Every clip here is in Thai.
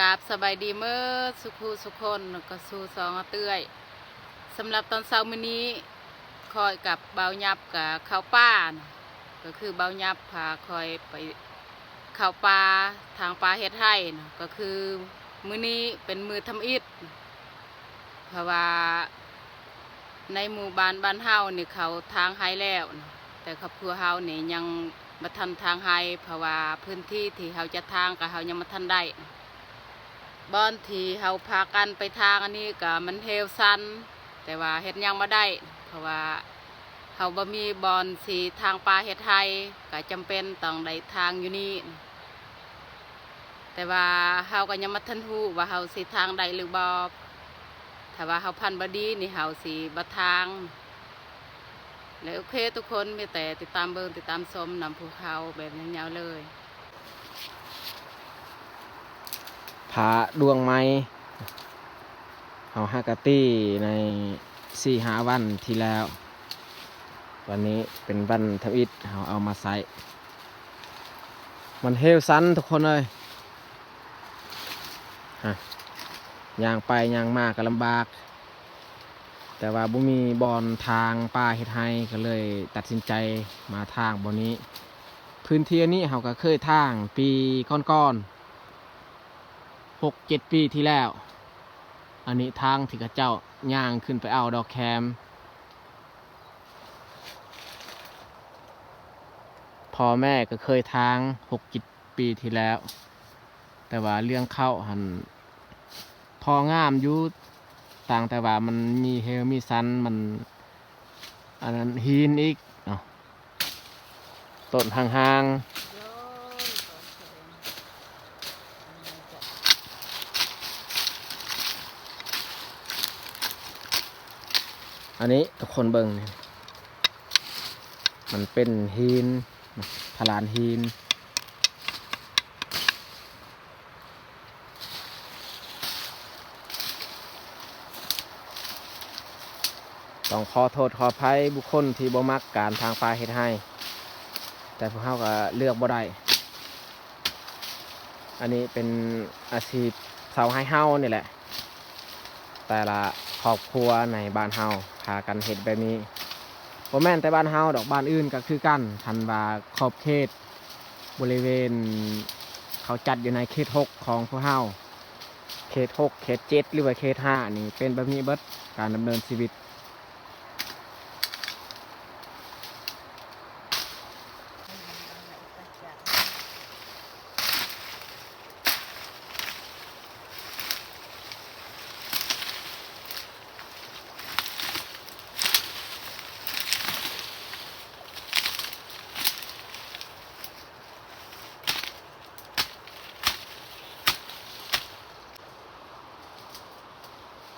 ราบสบายดีเมื่อสุขูสุคนก็สู่สองเตื้อยสำหรับตอนเช้ามื้อนี้คอยกับเบายับกับข้าวป้าก็คือเบายับพาคอยไปข้าวปลาทางปลาเฮ็ดให้ก็คือมื้อนี้เป็นมือทำอิฐเพราะว่าในหมู่บ้านเฮานี่เขาทางให้แล้วแต่ครอบครัวเฮานี่ยังมาทันทางให้เพราะว่าพื้นที่ที่เฮาจะทางกับเฮายังมาทันได้บอนที่เฮาพากันไปทางอันนี้ก็มันเฮวซันแต่ว่าเฮ็ดยังมาได้เพราะว่าเฮาบ่มีบอนสีทางปลาเฮ็ดไทยก็จำเป็นต้องได้ทางอยู่นี่แต่ว่าเฮาก็ยังมาทันฮู้ว่าเฮาสิทางใดหรือบ่ถ้าว่าเฮาพันบ่ดีนี่เฮาสิบ่ทางแล้วโอเคทุกคนมีแต่ติดตามเบิ่งติดตามชมนำภูเขาแบบยาวๆเลยผาดวงไม้เอาฮากาตี้ใน4-5 วันที่แล้ววันนี้เป็นวันทำอิฐเอามาใส่มันเฮลซันทุกคนเลยย่างไปย่างมากก็ลำบากแต่ว่าบุมีบอนทางป่าเฮ็ดไห้ก็เลยตัดสินใจมาทางบนนี้พื้นที่นี้เขาก็เคยทางปีก้อน6-7 ปีที่แล้วอันนี้ทางที่กระเจ้าย่างขึ้นไปเอาดอกแคมพ่อแม่ก็เคยทาง6-7 ปีที่แล้วแต่ว่าเรื่องเข้าหันพองามอยู่ต่างแต่ว่ามันมีเฮลมีซันมันอันนั้นหินอีกต้นห่างๆอันนี้ทุกคนเบิ่งมันเป็นหินผลานหินต้องขอโทษขออภัยบุคคลที่บ่มักการทางปลาเฮ็ดให้แต่พวกเขาก็เลือกบ่ได้อันนี้เป็นอาชีพชาวไร่เฮานี่แหละแต่ละครอบครัวในบ้านเฮาพากันเฮ็ดแบบนี้บ่แม่นแต่บ้านเฮาดอกบ้านอื่นก็คือกันทันว่าขอบเขตบริเวณเขาจัดอยู่ในเขต6ของพวกเฮาเขต6เขต7หรือว่าเขต5นี่เป็นแบบนี้เบิดการดำเนินชีวิต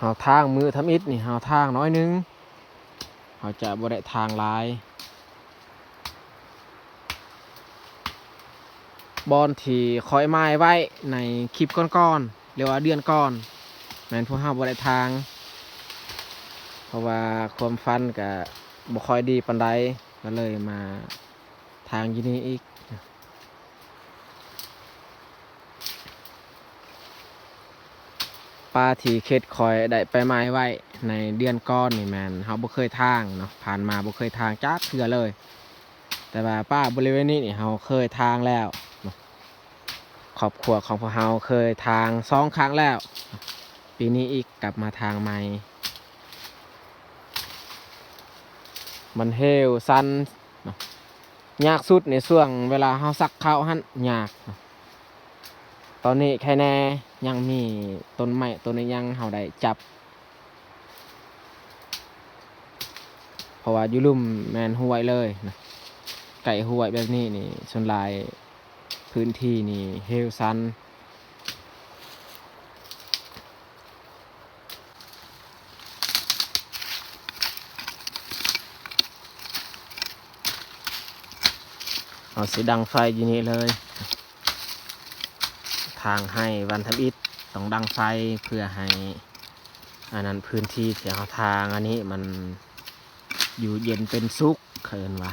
เฮาทางมือทำอิฐนี่เฮาทางน้อยนึงเฮาจะบ่ได้ทางหลายบอนที่คอยไม้ไว้ในคลิปก่อนๆเรียกว่าเดือนก่อนแม่นพวกเฮาบ่ได้ทางเพราะว่าความฟันก็บ่ค่อยดีปานใดก็เลยมาทางอยู่นี่อีกปลาที่เขตคอยได้ไปไม้ไว้ในเดือนก่อนนี่แม่นเฮาบ่เคยทางเนาะผ่านมาบ่เคยทางจักเทื่อเลยแต่ว่าป้าบริเวณนี้นี่เฮาเคยทางแล้วครอบครัวของพวกเฮาเคยทาง2 ครั้งแล้วปีนี้อีกกลับมาทางใหม่มันเฮวซันยากสุดในช่วงเวลาเฮาซักข้าวหั่นยากตอนนี้แค่แน่ยังมีต้นไม้ต้นนี้ยังเฮาได้จับเพราะว่าอยู่ลุ่มแม่นห้วยเลยนะไก่ห้วยแบบนี้นี่ส่วนหลายพื้นที่นี่เฮลซันเอาสีดังไฟอยู่นี่เลยทางให้วันทำอิฐต้องดังไฟเพื่อให้อันนั้นพื้นที่ที่เขาทางอันนี้มันอยู่เย็นเป็นสุขเคินว่า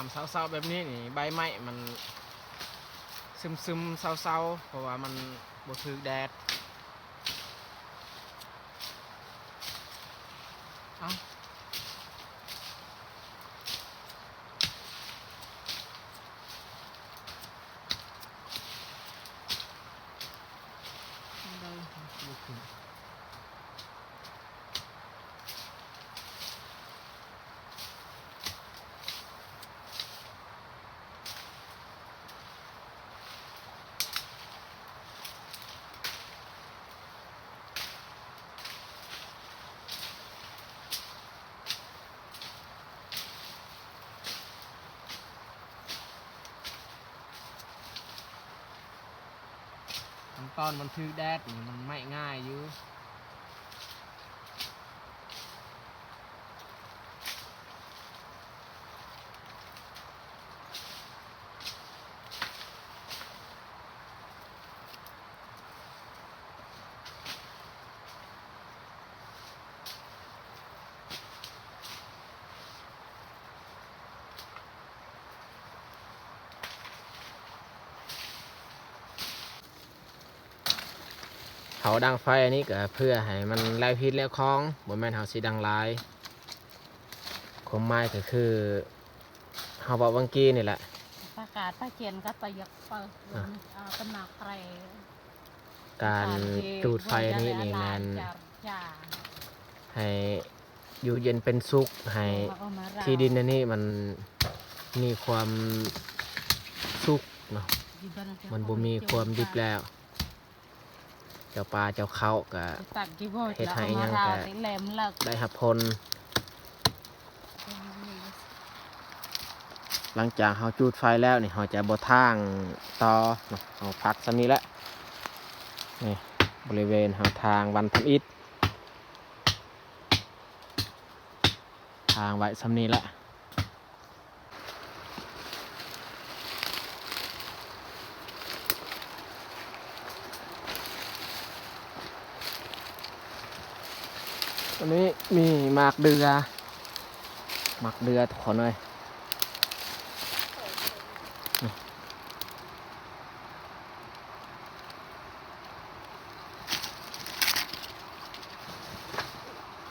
ำเศร้าๆแบบนี้นี่ใบไม้มันซึมๆเศร้าๆเพราะว่ามันบ่ถึกแดดเอ้าได้บ่ถึงตอนมันถึกแดดนี่มันไม่ง่ายอยู่เขาดังไฟอันนี้ก็เพื่อให้มันไล่พิษแล้วคล้องบ่แม่นเขาสิดังหลายความหมายก็คือเขาบอกวังกี้นี่แหละ ประกาศป้าเจียนก็ตะยักเปิดตำหนักไตร การจูดไฟนี้นี่แมน จ้า ให้อยู่เย็นเป็นสุขให้ที่ดินอันนี้มันมีความสุขเนาะมันบ่มีความดิบแล้วเจ้าปลาเจ้าเขาก็เฮ็ดให้ยังก็ได้รับผลหลังจากเขาจูดไฟแล้วนี่เขาจะบ่ทางต่อเนาะเขาพักซะนี้แหละนี่บริเวณหาทางวันทำอิฐทางไว้ซำนี้แหละวันนี้มีหมากเดือทุกคนเลย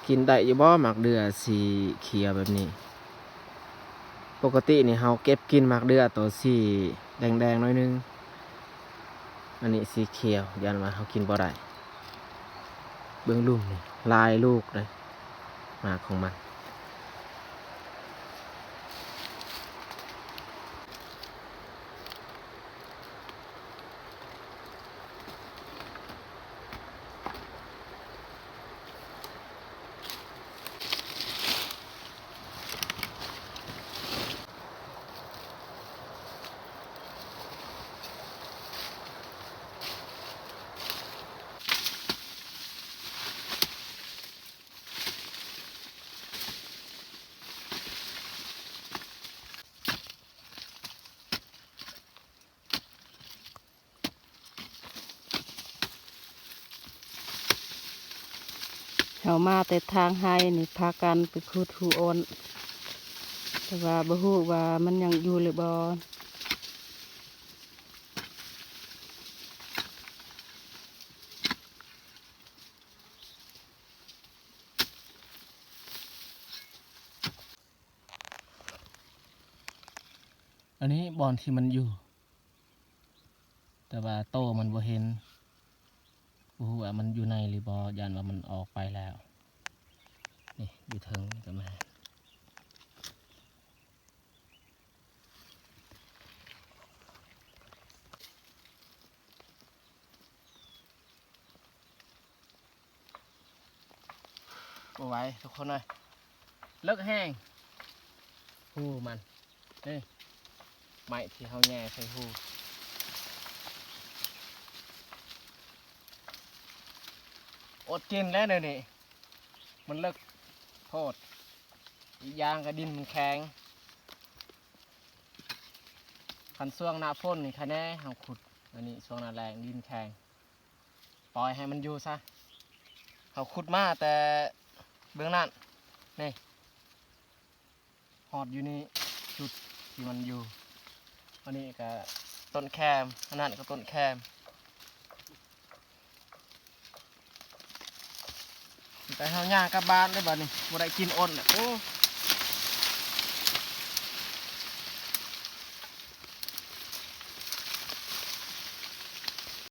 กินได้อยู่บ่หมากเดือสีเขียวแบบนี้ปกตินี่เฮาเก็บกินหมากเดือตัวสีแดงๆหน่อยนึงอันนี้สีเขียวยันว่าเฮากินบ่ได้เบิ่งลูกนี่ลายลูกเลยหมากของมันเขามาแต่ทางให้นี่พากันไปคูดหูโอนแต่ว่าบ่ฮู้ว่ามันยังอยู่หรือบ่อันนี้บอนที่มันอยู่แต่ว่าโตมันบ่เห็นบ่ฮู้ว่ามันอยู่ในหรือบ่ยันว่ามันออกไปแล้วนี่อยู่ถึงก็มาบ่ไหวทุกคนเลยเลิกแห้งหูมันนี่ไม้ที่เขาแย่ใส่หูอดกินแล้วเนี่ยวนี่มันเลิกโทษอีกอย่างก็ดินมันแข็งคันช่วงหน้าฝนนี่คะแนนเขาขุดอันนี้ช่วงหน้าแรงดินแข็งปล่อยให้มันอยู่ซะเขาขุดมาแต่เบื้องนั้นนี่หอดอยู่นี่จุด ที่มันอยู่อันนี้ก็ต้นแคมอันนั้นก็ต้นแคมแต่เฮาย่างกลับบ้านได้บ่นี่บ่ได้กินอ้นน่ะโอ้